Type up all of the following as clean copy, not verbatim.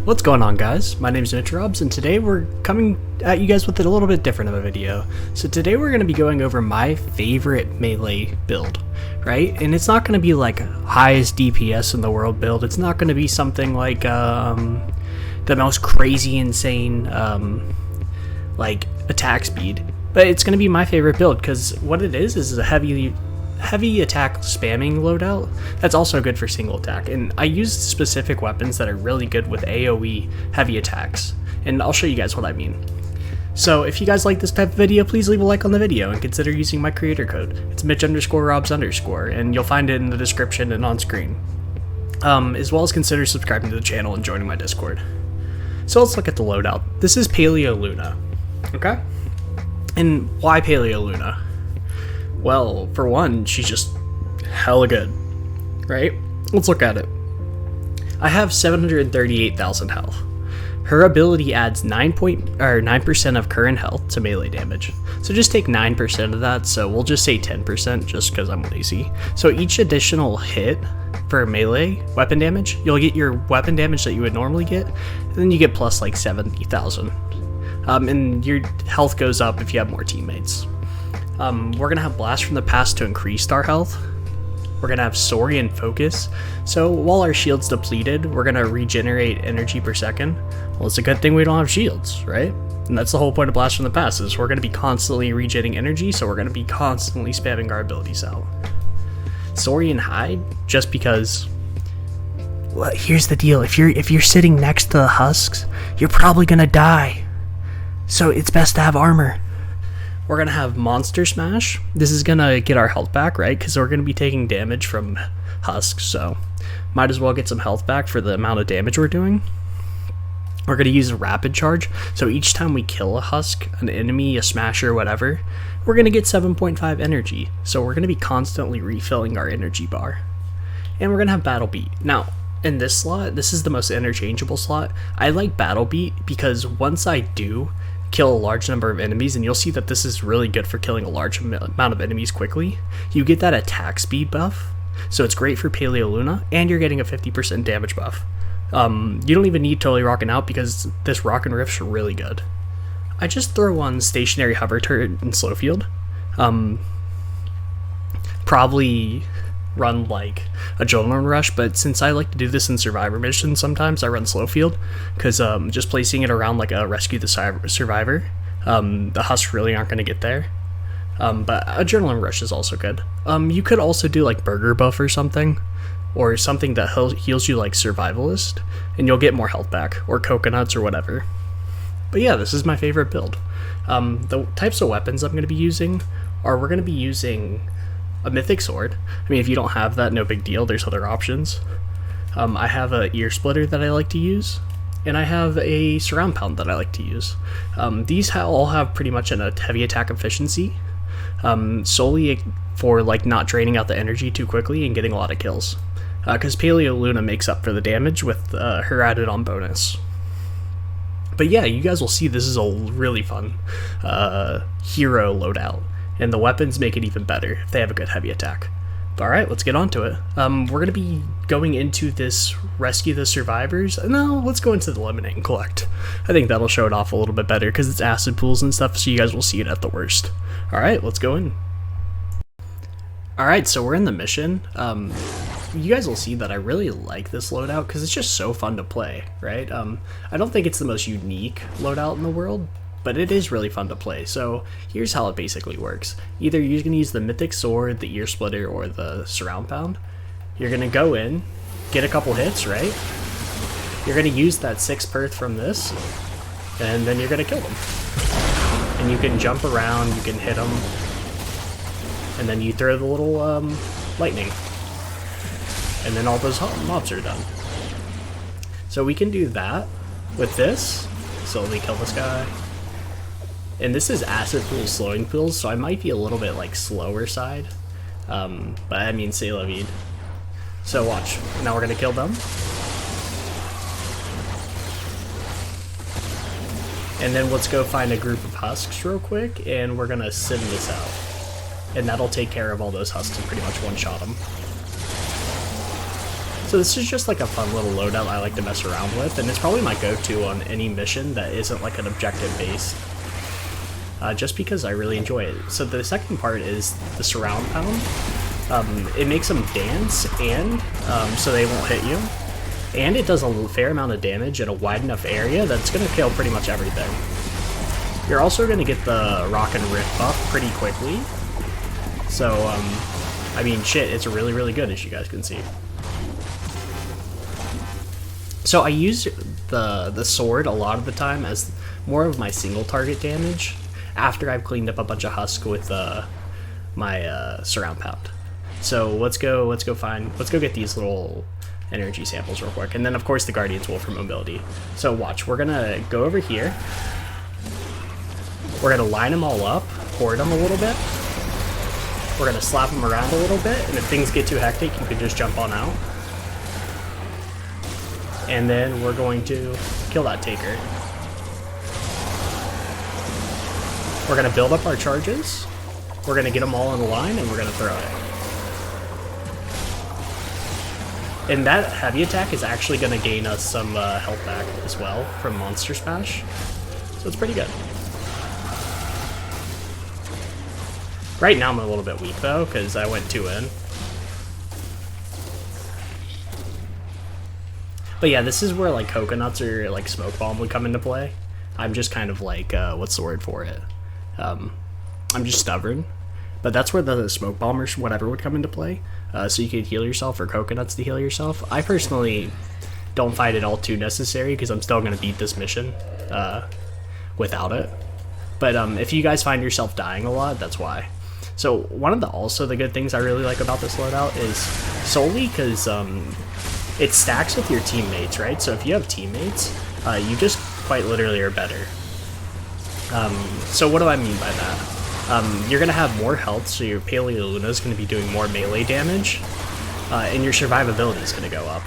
What's going on, guys? My name is Nitrobs, and today we're coming at you guys with a little bit different of a video. So today we're going to be going over my favorite melee build, right? And it's not going to be like highest DPS in the world build. It's not going to be something like the most crazy, insane like attack speed. But it's going to be my favorite build because what it is a heavy attack spamming loadout that's also good for single attack, and I use specific weapons that are really good with AOE heavy attacks, and I'll show you guys what I mean. So if you guys like this type of video, please leave a like on the video and consider using my creator code. It's Mitch_Robs_, and you'll find it in the description and on screen. As well as consider subscribing to the channel and joining my Discord. So let's look at the loadout. This is Paleo Luna, okay? And why Paleo Luna? Well, for one, she's just hella good, right? Let's look at it. I have 738,000 health. Her ability adds 9% of current health to melee damage. So just take 9% of that, so we'll just say 10% just because I'm lazy. So each additional hit for melee weapon damage, you'll get your weapon damage that you would normally get, and then you get plus like 70,000. And your health goes up if you have more teammates. We're gonna have Blast from the Past to increase our health. We're gonna have Saurian Focus. So while our shield's depleted, we're gonna regenerate energy per second. Well, it's a good thing we don't have shields, right? And that's the whole point of Blast from the Past, is we're gonna be constantly regenerating energy, so we're gonna be constantly spamming our abilities out. Saurian Hide, just because. Well, here's the deal: if you're sitting next to the husks, you're probably gonna die. So it's best to have armor. We're going to have Monster Smash. This is going to get our health back, right? Because we're going to be taking damage from husks, so might as well get some health back for the amount of damage we're doing. We're going to use a Rapid Charge, so each time we kill a husk, an enemy, a smasher, whatever, we're going to get 7.5 energy. So we're going to be constantly refilling our energy bar. And we're going to have Battle Beat. Now, in this slot, this is the most interchangeable slot. I like Battle Beat because once I do kill a large number of enemies, and you'll see that this is really good for killing a large amount of enemies quickly, you get that attack speed buff, so it's great for Paleo Luna, and you're getting a 50% damage buff. You don't even need Totally Rockin' Out because this Rockin' Riff's really good. I just throw on Stationary Hover Turret and Slow Field. Probably run like Adrenaline Rush, but since I like to do this in Survivor missions, sometimes I run Slow Field because just placing it around like a Rescue the Survivor, the husks really aren't going to get there. But Adrenaline Rush is also good. You could also do like Burger Buff or something that heals you like Survivalist, and you'll get more health back, or Coconuts or whatever. But yeah, this is my favorite build. The types of weapons I'm going to be using are, we're going to be using a Mythic Sword. I mean, if you don't have that, no big deal, there's other options. I have a Ear Splitter that I like to use, and I have a Surround Pound that I like to use. These all have pretty much a heavy attack efficiency, solely for like not draining out the energy too quickly and getting a lot of kills. Because Paleo Luna makes up for the damage with her added on bonus. But yeah, you guys will see this is a really fun hero loadout. And the weapons make it even better if they have a good heavy attack. Alright, let's get on to it. We're going to be going into this Rescue the Survivors. No, let's go into the Eliminate and Collect. I think that'll show it off a little bit better because it's acid pools and stuff, so you guys will see it at the worst. Alright, let's go in. Alright, so we're in the mission. You guys will see that I really like this loadout because it's just so fun to play, right? I don't think it's the most unique loadout in the world, but it is really fun to play. So here's how it basically works. Either you're going to use the Mythic Sword, the Ear Splitter, or the Surround Pound. You're going to go in, get a couple hits, right? You're going to use that 6 perth from this, and then you're going to kill them. And you can jump around, you can hit them, and then you throw the little lightning. And then all those mobs are done. So we can do that with this. Slowly kill this guy. And this is acid pool slowing pools, so I might be a little bit like slower side. But I mean, c'est la vie. So watch. Now we're gonna kill them. And then let's go find a group of husks real quick, and we're gonna send this out. And that'll take care of all those husks and pretty much one-shot them. So this is just like a fun little loadout I like to mess around with, and it's probably my go-to on any mission that isn't like an objective based. Just because I really enjoy it. So the second part is the surround pound. It makes them dance, and so they won't hit you. And it does a fair amount of damage in a wide enough area that's going to kill pretty much everything. You're also going to get the rock and rift buff pretty quickly. So, I mean, shit, it's really, really good, as you guys can see. So I use the sword a lot of the time as more of my single target damage after I've cleaned up a bunch of husk with my surround pound. So let's go get these little energy samples real quick, and then of course the Guardian's Wool for mobility. So watch, we're gonna go over here. We're gonna line them all up, hoard them a little bit. We're gonna slap them around a little bit, and if things get too hectic, you can just jump on out. And then we're going to kill that taker. We're gonna build up our charges. We're gonna get them all in a line, and we're gonna throw it. And that heavy attack is actually going to gain us some health back as well from Monster Smash. So it's pretty good. Right now I'm a little bit weak though, because I went 2 in. But yeah, this is where like coconuts or like smoke bomb would come into play. I'm just kind of like, what's the word for it? I'm just stubborn. But that's where the smoke bomb or whatever would come into play. So you could heal yourself, or coconuts to heal yourself. I personally don't find it all too necessary because I'm still going to beat this mission without it. But if you guys find yourself dying a lot, that's why. So one of the good things I really like about this loadout is solely because it stacks with your teammates, right? So if you have teammates, you just quite literally are better. So what do I mean by that? You're going to have more health, so your Paleo Luna is going to be doing more melee damage, and your survivability is going to go up.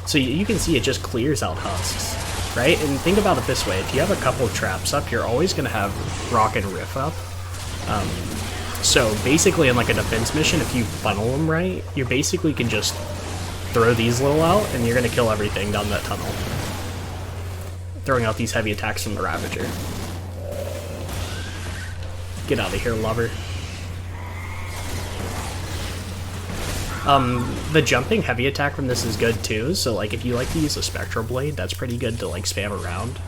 So you can see it just clears out husks, right? And think about it this way, if you have a couple of traps up, you're always going to have rock and riff up. So basically in like a defense mission, if you funnel them right, you basically can just throw these little out, and you're going to kill everything down that tunnel. Throwing out these heavy attacks from the Ravager. Get out of here, lover. The jumping heavy attack from this is good too, so like if you like to use a Spectral Blade, that's pretty good to like spam around.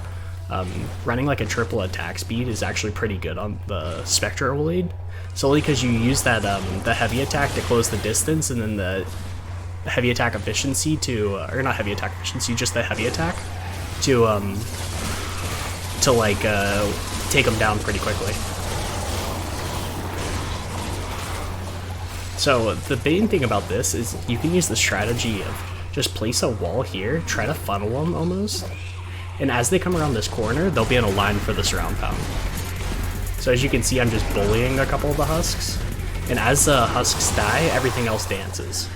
Running like a triple attack speed is actually pretty good on the Spectral Blade, solely because you use that the heavy attack to close the distance, and then the heavy attack efficiency to, or not heavy attack efficiency, just the heavy attack to like take them down pretty quickly. So the main thing about this is you can use the strategy of just place a wall here, try to funnel them almost, and as they come around this corner, they'll be in a line for the surround pound. So as you can see, I'm just bullying a couple of the husks, and as the husks die, everything else dances.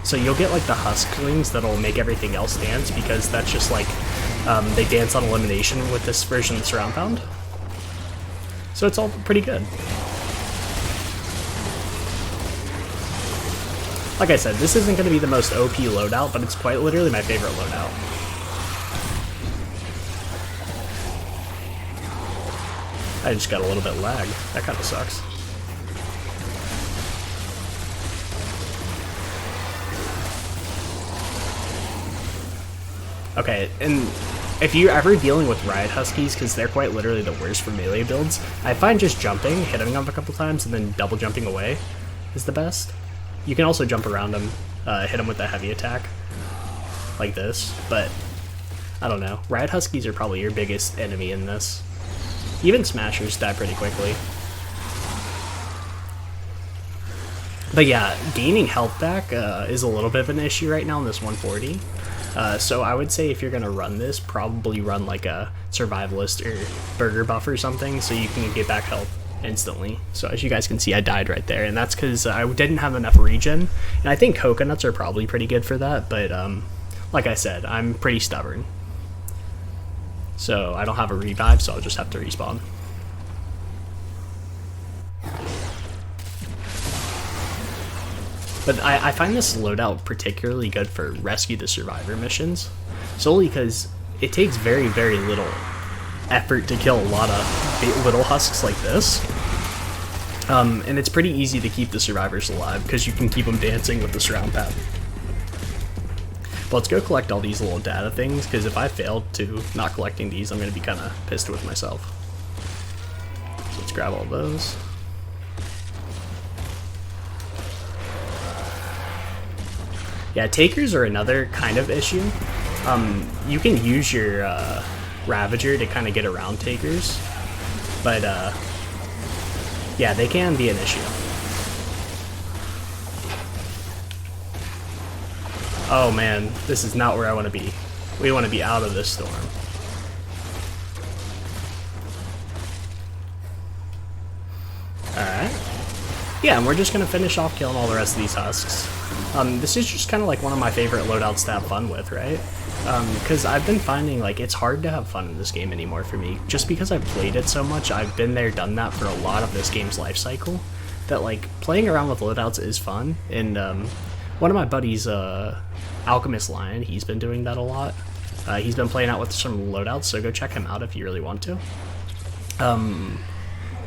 So you'll get like the husklings that'll make everything else dance, because that's just like, they dance on elimination with this version of the surround pound. So it's all pretty good. Like I said, this isn't going to be the most OP loadout, but it's quite literally my favorite loadout. I just got a little bit lag. That kind of sucks. Okay, and if you're ever dealing with Riot Huskies, because they're quite literally the worst for melee builds, I find just jumping, hitting them a couple times, and then double jumping away is the best. You can also jump around them, hit them with a heavy attack, like this, but I don't know. Riot Huskies are probably your biggest enemy in this. Even Smashers die pretty quickly. But yeah, gaining health back is a little bit of an issue right now in this 140. So I would say if you're going to run this, probably run like a Survivalist or Burger Buff or something, so you can get back health instantly. So as you guys can see, I died right there, and that's because I didn't have enough regen, and I think coconuts are probably pretty good for that, but like I said, I'm pretty stubborn. So I don't have a revive, so I'll just have to respawn. But I find this loadout particularly good for Rescue the Survivor missions, solely because it takes very, very little effort to kill a lot of little husks like this. And it's pretty easy to keep the survivors alive because you can keep them dancing with the surround pad. But let's go collect all these little data things, because if I fail to not collecting these, I'm going to be kind of pissed with myself. So let's grab all those. Yeah, takers are another kind of issue. You can use your Ravager to kind of get around takers, but yeah, they can be an issue. Oh man, this is not where I want to be. We want to be out of this storm. Alright. Yeah, and we're just going to finish off killing all the rest of these husks. This is just kind of like one of my favorite loadouts to have fun with, right? Because I've been finding like it's hard to have fun in this game anymore for me. Just because I've played it so much, I've been there, done that for a lot of this game's life cycle, that like playing around with loadouts is fun. And one of my buddies, Alchemist Lion, he's been doing that a lot. He's been playing out with some loadouts, so go check him out if you really want to.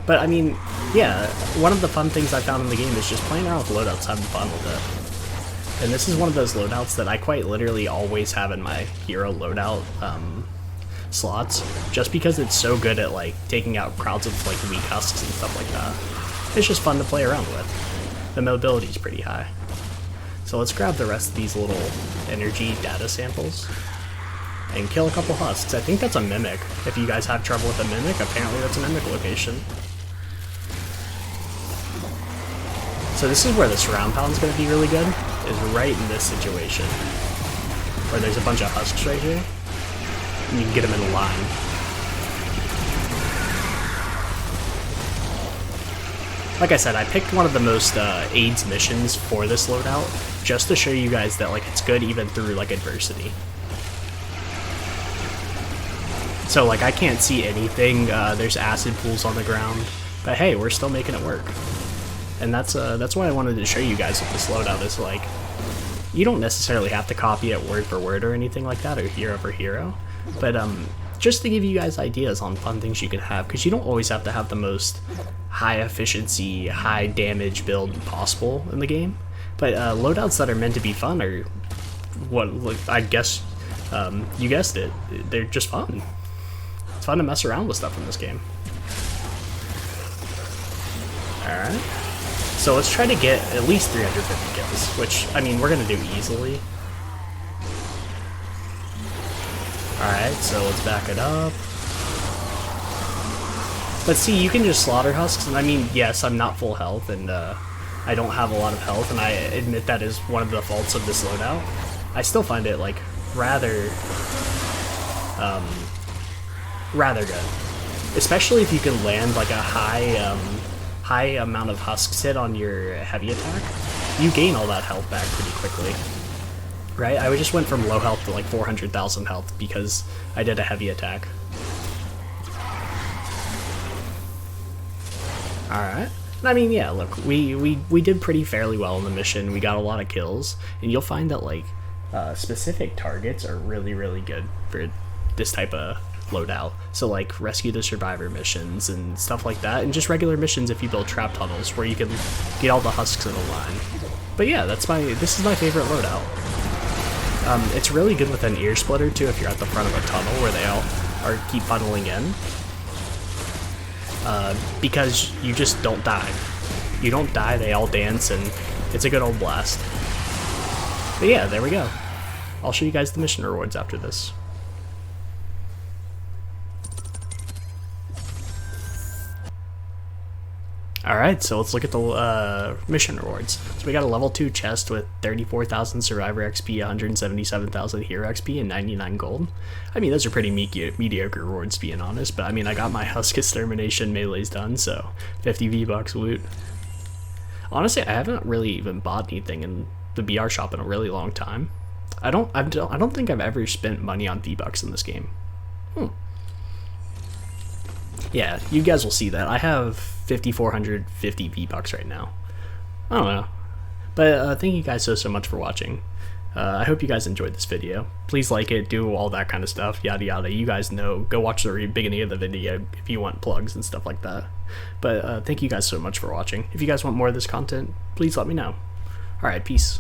But I mean, yeah, one of the fun things I found in the game is just playing around with loadouts, having fun with it. And this is one of those loadouts that I quite literally always have in my hero loadout slots, just because it's so good at like taking out crowds of like weak husks and stuff like that. It's just fun to play around with. The mobility is pretty high. So let's grab the rest of these little energy data samples and kill a couple husks. I think that's a mimic. If you guys have trouble with a mimic, apparently that's a mimic location. So this is where the surround pound's going to be really good, is right in this situation, where there's a bunch of husks right here, and you can get them in a line. Like I said, I picked one of the most AIDS missions for this loadout, just to show you guys that like it's good even through like adversity. So like I can't see anything, there's acid pools on the ground, but hey, we're still making it work. And that's why I wanted to show you guys with this loadout is like, you don't necessarily have to copy it word for word or anything like that, or hero for hero, but just to give you guys ideas on fun things you can have, because you don't always have to have the most high efficiency, high damage build possible in the game, but loadouts that are meant to be fun are what, I guess, you guessed it, they're just fun. It's fun to mess around with stuff in this game. Alright. So let's try to get at least 350 kills, which, I mean, we're going to do easily. Alright, so let's back it up. But see, you can just slaughter husks, and I mean, yes, I'm not full health, and I don't have a lot of health, and I admit that is one of the faults of this loadout. I still find it, like, rather good. Especially if you can land, like, a high amount of husks hit on your heavy attack, you gain all that health back pretty quickly, right? I just went from low health to like 400,000 health because I did a heavy attack. Alright. I mean, yeah, look, we did pretty fairly well in the mission. We got a lot of kills, and you'll find that like specific targets are really, really good for this type of loadout. So like rescue the survivor missions and stuff like that, and just regular missions if you build trap tunnels where you can get all the husks in a line. But yeah, this is my favorite loadout. It's really good with an ear splitter too if you're at the front of a tunnel where they all keep funneling in, because you just don't die. You don't die, they all dance, and it's a good old blast. But yeah, there we go. I'll show you guys the mission rewards after this. Alright, so let's look at the mission rewards. So we got a level 2 chest with 34,000 survivor XP, 177,000 hero XP, and 99 gold. I mean, those are pretty mediocre rewards, being honest, but I mean, I got my Husk Extermination melees done, so 50 V-Bucks loot. Honestly, I haven't really even bought anything in the BR shop in a really long time. I don't think I've ever spent money on V-Bucks in this game. Yeah, you guys will see that. I have 5,450 V-Bucks right now. I don't know. But thank you guys so much for watching. I hope you guys enjoyed this video. Please like it, do all that kind of stuff, yada yada. You guys know, go watch the beginning of the video if you want plugs and stuff like that. But thank you guys so much for watching. If you guys want more of this content, please let me know. Alright, peace.